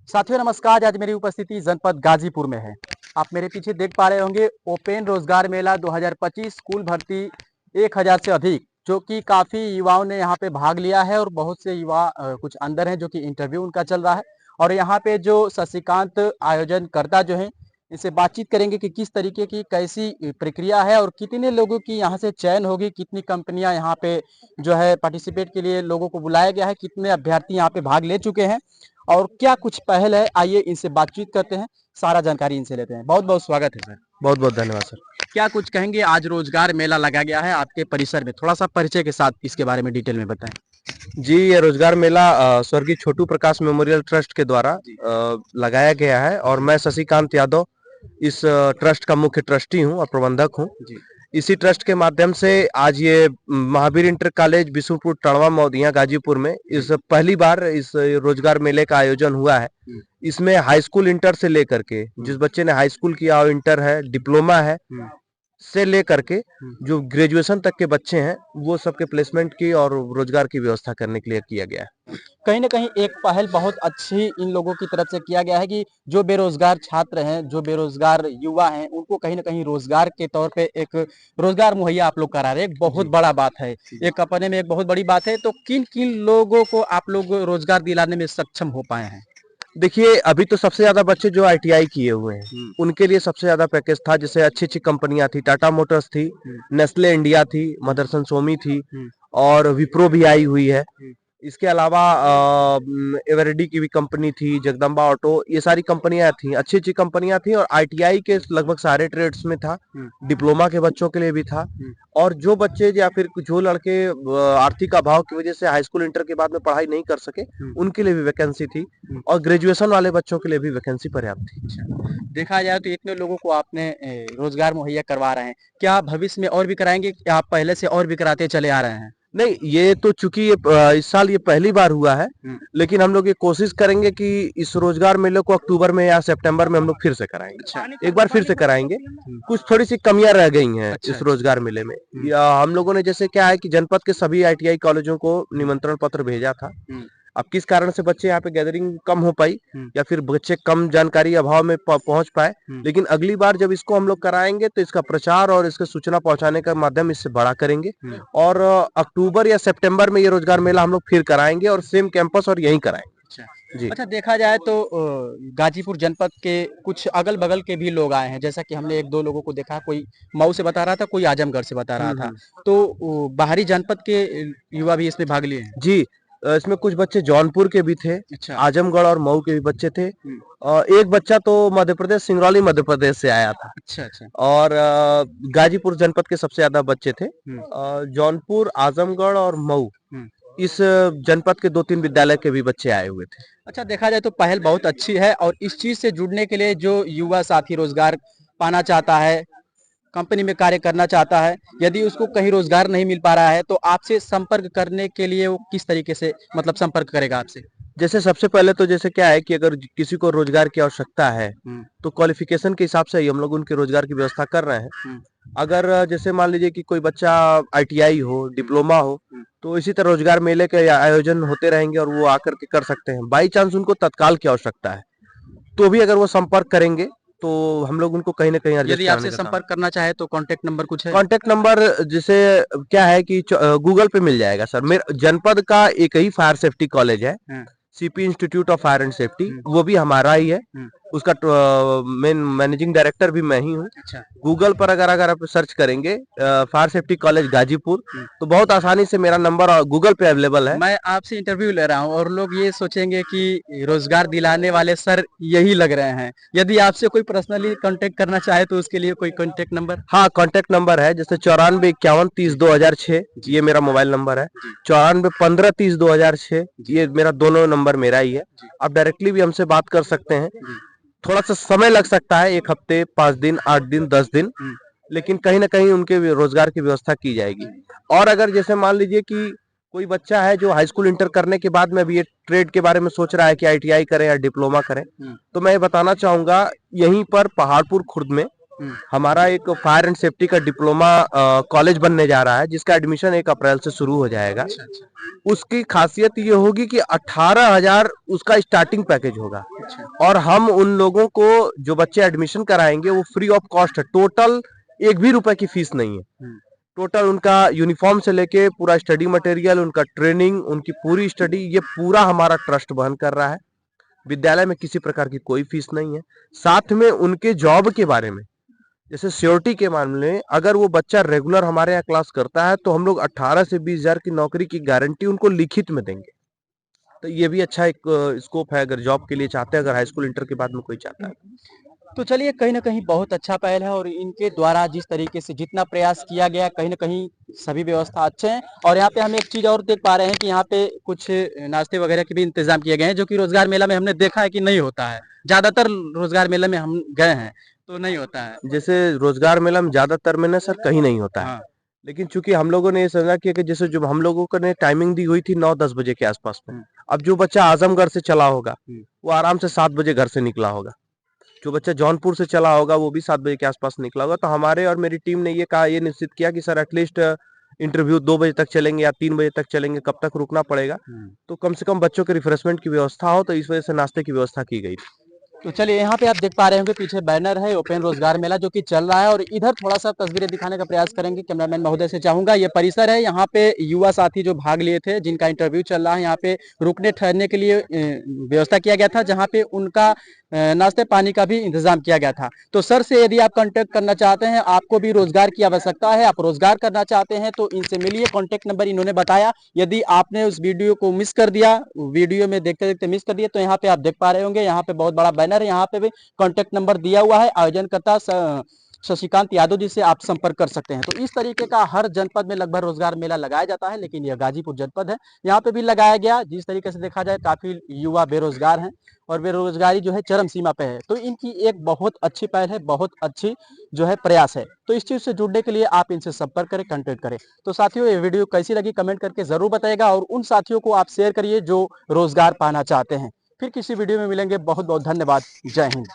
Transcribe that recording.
साथियों नमस्कार। आज मेरी उपस्थिति जनपद गाजीपुर में है। आप मेरे पीछे देख पा रहे होंगे ओपन रोजगार मेला 2025 स्कूल भर्ती 1000 से अधिक, जो कि काफी युवाओं ने यहाँ पे भाग लिया है और बहुत से युवा कुछ अंदर हैं जो कि इंटरव्यू उनका चल रहा है। और यहाँ पे जो शशिकांत आयोजनकर्ता जो हैं, इनसे बातचीत करेंगे कि किस तरीके की कैसी प्रक्रिया है और कितने लोगों की यहाँ से चयन होगी, कितनी कंपनियां यहाँ पे जो है पार्टिसिपेट के लिए लोगों को बुलाया गया है, कितने अभ्यर्थी यहाँ पे भाग ले चुके हैं और क्या कुछ पहल है। आइए इनसे बातचीत करते हैं, सारा जानकारी इनसे लेते हैं। बहुत बहुत स्वागत है सर। बहुत बहुत धन्यवाद सर। क्या कुछ कहेंगे, आज रोजगार मेला लगा गया है आपके परिसर में, थोड़ा सा परिचय के साथ इसके बारे में डिटेल में बताएं। जी, ये रोजगार मेला स्वर्गीय छोटू प्रकाश मेमोरियल ट्रस्ट के द्वारा लगाया गया है और मैं शशिकांत यादव इस ट्रस्ट का मुख्य ट्रस्टी हूं और प्रबंधक हूं। इसी ट्रस्ट के माध्यम से आज ये महावीर इंटर कॉलेज बिशुपुर टड़वा मौदिया गाजीपुर में इस पहली बार इस रोजगार मेले का आयोजन हुआ है। इसमें हाई स्कूल इंटर से लेकर के जिस बच्चे ने हाई स्कूल किया और इंटर है, डिप्लोमा है से लेकर के जो ग्रेजुएशन तक के बच्चे हैं, वो सबके प्लेसमेंट की और रोजगार की व्यवस्था करने के लिए किया गया है। कहीं ना कहीं एक पहल बहुत अच्छी इन लोगों की तरफ से किया गया है कि जो बेरोजगार छात्र हैं, जो बेरोजगार युवा हैं, उनको कहीं ना कहीं रोजगार के तौर पे एक रोजगार मुहैया आप लोग करा रहे हैं। एक बहुत बड़ा बात है, एक अपने में एक बहुत बड़ी बात है। तो किन किन लोगों को आप लोग रोजगार दिलाने में सक्षम हो पाए हैं? देखिए, अभी तो सबसे ज्यादा बच्चे जो आईटीआई किए हुए हैं उनके लिए सबसे ज्यादा पैकेज था। जैसे अच्छी अच्छी कंपनियां थी, टाटा मोटर्स थी, नेस्ले इंडिया थी, मदरसन सोमी थी और विप्रो भी आई हुई है। इसके अलावा एवरेडी की भी कंपनी थी, जगदम्बा ऑटो, ये सारी कंपनियां थी, अच्छी अच्छी कंपनियां थी। और आईटीआई के लगभग सारे ट्रेड्स में था, डिप्लोमा के बच्चों के लिए भी था। और जो बच्चे या फिर जो लड़के आर्थिक अभाव की वजह से हाई स्कूल इंटर के बाद में पढ़ाई नहीं कर सके, उनके लिए भी वैकेंसी थी और ग्रेजुएशन वाले बच्चों के लिए भी वैकेंसी पर्याप्त थी। देखा जाए तो इतने लोगों को आपने रोजगार मुहैया करवा रहे हैं, क्या भविष्य में और भी कराएंगे, क्या आप पहले से और भी कराते चले आ रहे हैं? नहीं, ये तो चूंकि ये इस साल ये पहली बार हुआ है, लेकिन हम लोग ये कोशिश करेंगे कि इस रोजगार मेले को अक्टूबर में या सितंबर में हम लोग फिर से कराएंगे। अच्छा। एक बार फिर से कराएंगे। कुछ थोड़ी सी कमियां रह गई हैं अच्छा, इस रोजगार मेले में। या हम लोगों ने जैसे क्या है कि जनपद के सभी आईटीआई कॉलेजों को निमंत्रण पत्र भेजा था। अब किस कारण से बच्चे यहाँ पे गैदरिंग कम हो पाई या फिर बच्चे कम जानकारी अभाव में पहुंच पाए, लेकिन अगली बार जब इसको हम लोग कराएंगे तो इसका प्रचार और इसके सूचना पहुंचाने का माध्यम इससे बड़ा करेंगे और अक्टूबर या सितंबर में ये रोजगार मेला हम लोग फिर कराएंगे और सेम कैंपस और यहीं कराएंगे। जी। अच्छा, देखा जाए तो गाजीपुर जनपद के कुछ अगल बगल के भी लोग आए हैं, जैसा कि हमने एक दो लोगों को देखा, कोई मऊ से बता रहा था, कोई आजमगढ़ से बता रहा था। तो बाहरी जनपद के युवा भी इसमें भाग लिए हैं? जी, इसमें कुछ बच्चे जौनपुर के भी थे। अच्छा। आजमगढ़ और मऊ के भी बच्चे थे। एक बच्चा तो मध्य प्रदेश, सिंगरौली मध्य प्रदेश से आया था। अच्छा अच्छा। और गाजीपुर जनपद के सबसे ज्यादा बच्चे थे। जौनपुर, आजमगढ़ और मऊ, इस जनपद के 2-3 विद्यालय के भी बच्चे आए हुए थे। अच्छा, देखा जाए तो पहल बहुत अच्छी है और इस चीज से जुड़ने के लिए जो युवा साथी रोजगार पाना चाहता है, कंपनी में कार्य करना चाहता है, यदि उसको कहीं रोजगार नहीं मिल पा रहा है, तो आपसे संपर्क करने के लिए वो किस तरीके से मतलब संपर्क करेगा आपसे? जैसे सबसे पहले तो जैसे क्या है कि अगर किसी को रोजगार की आवश्यकता है तो क्वालिफिकेशन के हिसाब से ही हम लोग उनके रोजगार की व्यवस्था कर रहे हैं। अगर जैसे मान लीजिए कि कोई बच्चा आईटीआई हो, डिप्लोमा हो, तो इसी तरह रोजगार मेले के आयोजन होते रहेंगे और वो आकर के कर सकते हैं। बाई चांस उनको तत्काल की आवश्यकता है तो भी अगर वो संपर्क करेंगे तो हम लोग उनको कहीं ना कहीं यदि आपसे संपर्क करना चाहे तो कांटेक्ट नंबर कुछ है? कांटेक्ट नंबर जैसे क्या है कि गूगल पे मिल जाएगा सर। मेरे जनपद का एक ही फायर सेफ्टी कॉलेज है, CP institute of fire and safety, वो भी हमारा ही है। उसका मेन मैनेजिंग डायरेक्टर भी मैं ही हूँ। अच्छा। गूगल पर अगर आप सर्च करेंगे फायर सेफ्टी कॉलेज गाजीपुर, तो बहुत आसानी से मेरा नंबर गूगल पे अवेलेबल है। मैं आपसे इंटरव्यू ले रहा हूँ और लोग ये सोचेंगे कि रोजगार दिलाने वाले सर यही लग रहे हैं। यदि आपसे कोई पर्सनली कांटेक्ट करना चाहे तो उसके लिए कोई कांटेक्ट नंबर? हाँ, कांटेक्ट नंबर है जैसे 9451302006, ये मेरा मोबाइल नंबर है। 9415302006, ये मेरा दोनों नंबर मेरा ही है। आप डायरेक्टली भी हमसे बात कर सकते हैं। थोड़ा सा समय लग सकता है, 1 हफ्ते, 5 दिन, 8 दिन, 10 दिन, लेकिन कहीं ना कहीं उनके रोजगार की व्यवस्था की जाएगी। और अगर जैसे मान लीजिए कि कोई बच्चा है जो हाई स्कूल इंटर करने के बाद में भी ये ट्रेड के बारे में सोच रहा है कि आईटीआई करें या डिप्लोमा करें, तो मैं ये बताना चाहूंगा, यहीं पर पहाड़पुर खुर्द में हमारा एक फायर एंड सेफ्टी का डिप्लोमा कॉलेज बनने जा रहा है, जिसका एडमिशन 1 अप्रैल से शुरू हो जाएगा। उसकी खासियत ये होगी कि 18,000 उसका स्टार्टिंग पैकेज होगा। और हम उन लोगों को जो बच्चे एडमिशन कराएंगे वो फ्री ऑफ कॉस्ट है। टोटल 1 भी रुपए की फीस नहीं है। टोटल उनका यूनिफॉर्म से लेके पूरा स्टडी मटेरियल, उनका ट्रेनिंग, उनकी पूरी स्टडी, ये पूरा हमारा ट्रस्ट वहन कर रहा है। विद्यालय में किसी प्रकार की कोई फीस नहीं है। साथ में उनके जॉब के बारे में, जैसे सिक्योरिटी के मामले में, अगर वो बच्चा रेगुलर हमारे यहाँ क्लास करता है तो हम लोग 18 से 20,000 की नौकरी की गारंटी उनको लिखित में देंगे। तो ये भी अच्छा एक स्कोप है, अगर जॉब के लिए चाहते हैं, अगर हाई स्कूल इंटर के बाद में कोई चाहता है। तो चलिए, कहीं ना कहीं बहुत अच्छा पहल है और इनके द्वारा जिस तरीके से जितना प्रयास किया गया, कहीं ना कहीं सभी व्यवस्था अच्छे हैं। और यहाँ पे हम एक चीज और देख पा रहे हैं कि यहाँ पे कुछ नाश्ते वगैरह के भी इंतजाम किए गए हैं, जो कि रोजगार मेला में हमने देखा है कि नहीं होता है। ज्यादातर रोजगार मेला में हम गए हैं तो नहीं होता है। जैसे रोजगार मेला में ज्यादातर में ना सर कहीं नहीं होता है। हाँ। लेकिन चूंकि हम लोगों ने ये समझा कि जैसे जो हम लोगों को ने टाइमिंग दी हुई थी 9-10 बजे के आसपास में, अब जो बच्चा आजमगढ़ से चला होगा वो आराम से 7 बजे घर से निकला होगा। जो बच्चा जौनपुर से चला होगा वो भी 7 बजे के आसपास निकला होगा। तो हमारे और मेरी टीम ने ये निश्चित किया कि सर एटलीस्ट इंटरव्यू 2 बजे तक चलेंगे या 3 बजे तक चलेंगे, कब तक रुकना पड़ेगा, तो कम से कम बच्चों के रिफ्रेशमेंट की व्यवस्था हो। तो इस वजह से नाश्ते की व्यवस्था की गई थी। तो चलिए, यहाँ पे आप देख पा रहे होंगे पीछे बैनर है ओपन रोजगार मेला जो कि चल रहा है। और इधर थोड़ा सा तस्वीरें दिखाने का प्रयास करेंगे कैमरामैन महोदय से चाहूंगा। ये परिसर है, यहाँ पे युवा साथी जो भाग लिए थे, जिनका इंटरव्यू चल रहा है, यहाँ पे रुकने ठहरने के लिए व्यवस्था किया गया था, जहाँ पे उनका नाश्ते पानी का भी इंतजाम किया गया था। तो सर से यदि आप कांटेक्ट करना चाहते हैं, आपको भी रोजगार की आवश्यकता है, आप रोजगार करना चाहते हैं, तो इनसे मिलिए। कांटेक्ट नंबर इन्होंने बताया। यदि आपने उस वीडियो को मिस कर दिया, वीडियो में देखते देखते मिस कर दिया, तो यहाँ पे आप देख पा रहे होंगे, यहाँ पे बहुत बड़ा बैनर है, यहाँ पे भी कांटेक्ट नंबर दिया हुआ है। आयोजनकर्ता शशिकांत यादव जी से आप संपर्क कर सकते हैं। तो इस तरीके का हर जनपद में लगभग रोजगार मेला लगाया जाता है, लेकिन यह गाजीपुर जनपद है, यहाँ पे भी लगाया गया। जिस तरीके से देखा जाए, काफी युवा बेरोजगार हैं और बेरोजगारी जो है चरम सीमा पे है। तो इनकी एक बहुत अच्छी पहल है, बहुत अच्छी जो है प्रयास है। तो इस चीज से जुड़ने के लिए आप इनसे संपर्क करें, कांटेक्ट करें। तो साथियों, ये वीडियो कैसी लगी कमेंट करके जरूर बताइएगा और उन साथियों को आप शेयर करिए जो रोजगार पाना चाहते हैं। फिर किसी वीडियो में मिलेंगे। बहुत बहुत धन्यवाद। जय हिंद।